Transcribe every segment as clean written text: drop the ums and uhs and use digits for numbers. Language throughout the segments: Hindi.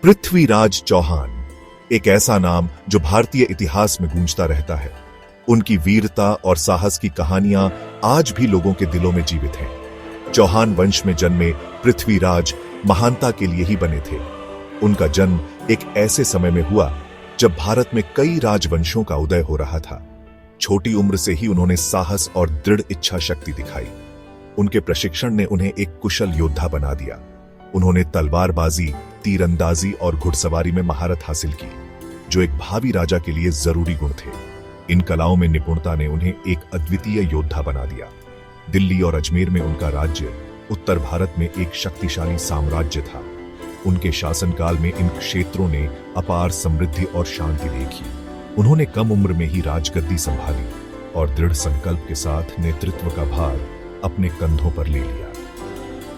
पृथ्वीराज चौहान एक ऐसा नाम जो भारतीय इतिहास में गूंजता रहता है। उनकी वीरता और साहस की कहानियां आज भी लोगों के दिलों में जीवित हैं। चौहान वंश में जन्मे पृथ्वीराज महानता के लिए ही बने थे। उनका जन्म एक ऐसे समय में हुआ जब भारत में कई राजवंशों का उदय हो रहा था। छोटी उम्र से ही उन्होंने साहस और दृढ़ इच्छा शक्ति दिखाई। उनके प्रशिक्षण ने उन्हें एक कुशल योद्धा बना दिया। उन्होंने तलवारबाजी, तीरंदाजी और घुड़सवारी में महारत हासिल की, जो एक भावी राजा के लिए जरूरी गुण थे। इन कलाओं में निपुणता ने उन्हें एक अद्वितीय योद्धा बना दिया। दिल्ली और अजमेर में उनका राज्य उत्तर भारत में एक शक्तिशाली साम्राज्य था। उनके शासनकाल में इन क्षेत्रों ने अपार समृद्धि और शांति देखी। उन्होंने कम उम्र में ही राजगद्दी संभाली और दृढ़ संकल्प के साथ नेतृत्व का भार अपने कंधों पर ले लिया।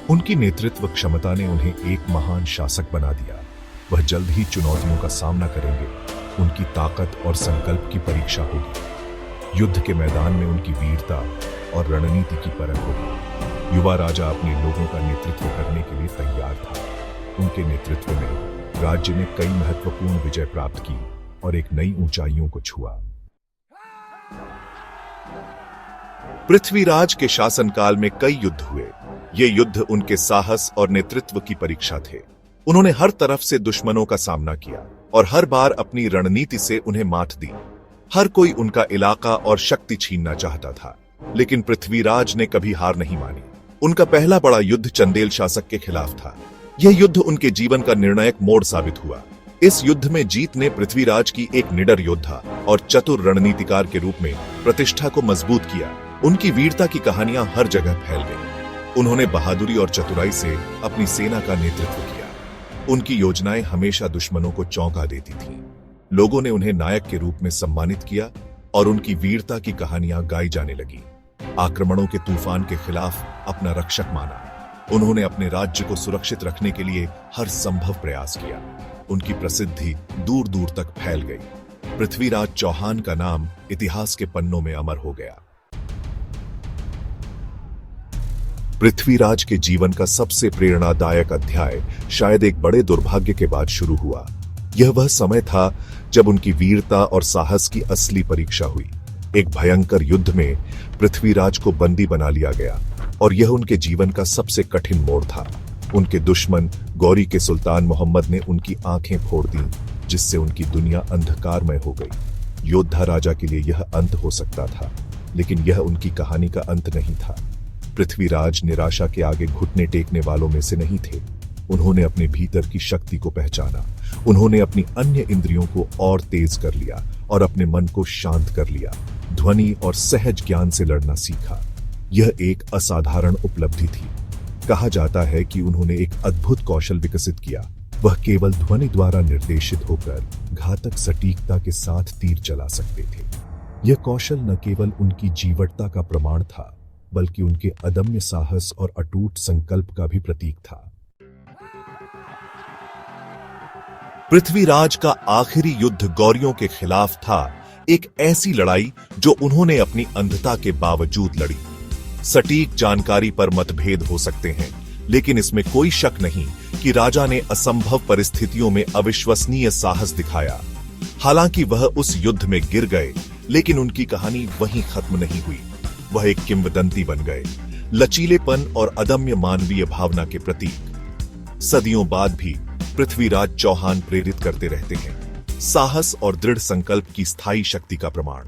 उनकी नेतृत्व क्षमता ने उन्हें एक महान शासक बना दिया। वह जल्द ही चुनौतियों का सामना करेंगे। उनकी ताकत और संकल्प की परीक्षा होगी। युद्ध के मैदान में उनकी वीरता और रणनीति की परख होगी। युवा राजा अपने लोगों का नेतृत्व करने के लिए तैयार था। उनके नेतृत्व में राज्य ने कई महत्वपूर्ण विजय प्राप्त की और एक नई ऊंचाइयों को छुआ। पृथ्वीराज के शासनकाल में कई युद्ध हुए। ये युद्ध उनके साहस और नेतृत्व की परीक्षा थे। उन्होंने हर तरफ से दुश्मनों का सामना किया और हर बार अपनी रणनीति से उन्हें मात दी। हर कोई उनका इलाका और शक्ति छीनना चाहता था, लेकिन पृथ्वीराज ने कभी हार नहीं मानी। उनका पहला बड़ा युद्ध चंदेल शासक के खिलाफ था। यह युद्ध उनके जीवन का निर्णायक मोड़ साबित हुआ। इस युद्ध में जीत ने पृथ्वीराज की एक निडर योद्धा और चतुर रणनीतिकार के रूप में प्रतिष्ठा को मजबूत किया। उनकी वीरता की कहानियां हर जगह फैल गईं। उन्होंने बहादुरी और चतुराई से अपनी सेना का नेतृत्व किया। उनकी योजनाएं हमेशा दुश्मनों को चौंका देती थीं। लोगों ने उन्हें नायक के रूप में सम्मानित किया और उनकी वीरता की कहानियां गाई जाने लगी। आक्रमणों के तूफान के खिलाफ अपना रक्षक माना। उन्होंने अपने राज्य को सुरक्षित रखने के लिए हर संभव प्रयास किया। उनकी प्रसिद्धि दूर दूर तक फैल गई। पृथ्वीराज चौहान का नाम इतिहास के पन्नों में अमर हो गया। पृथ्वीराज के जीवन का सबसे प्रेरणादायक अध्याय शायद एक बड़े दुर्भाग्य के बाद शुरू हुआ। यह वह समय था जब उनकी वीरता और साहस की असली परीक्षा हुई। एक भयंकर युद्ध में पृथ्वीराज को बंदी बना लिया गया और यह उनके जीवन का सबसे कठिन मोड़ था। उनके दुश्मन गौरी के सुल्तान मोहम्मद ने उनकी आंखें फोड़ दी, जिससे उनकी दुनिया अंधकारमय हो गई। योद्धा राजा के लिए यह अंत हो सकता था, लेकिन यह उनकी कहानी का अंत नहीं था। पृथ्वीराज निराशा के आगे घुटने टेकने वालों में से नहीं थे। उन्होंने अपने भीतर की शक्ति को पहचाना। उन्होंने अपनी अन्य इंद्रियों को और तेज कर लिया और अपने मन को शांत कर लिया। ध्वनि और सहज ज्ञान से लड़ना सीखा। यह एक असाधारण उपलब्धि थी। कहा जाता है कि उन्होंने एक अद्भुत कौशल विकसित किया। वह केवल ध्वनि द्वारा निर्देशित होकर घातक सटीकता के साथ तीर चला सकते थे। यह कौशल न केवल उनकी जीवटता का प्रमाण था, बल्कि उनके अदम्य साहस और अटूट संकल्प का भी प्रतीक था। पृथ्वीराज का आखिरी युद्ध गौरियों के खिलाफ था, एक ऐसी लड़ाई जो उन्होंने अपनी अंधता के बावजूद लड़ी। सटीक जानकारी पर मतभेद हो सकते हैं, लेकिन इसमें कोई शक नहीं कि राजा ने असंभव परिस्थितियों में अविश्वसनीय साहस दिखाया। हालांकि वह उस युद्ध में गिर गए, लेकिन उनकी कहानी वहीं खत्म नहीं हुई। वह एक किंवदंती बन गए, लचीलेपन और अदम्य मानवीय भावना के प्रतीक। सदियों बाद भी पृथ्वीराज चौहान प्रेरित करते रहते हैं, साहस और दृढ़ संकल्प की स्थायी शक्ति का प्रमाण।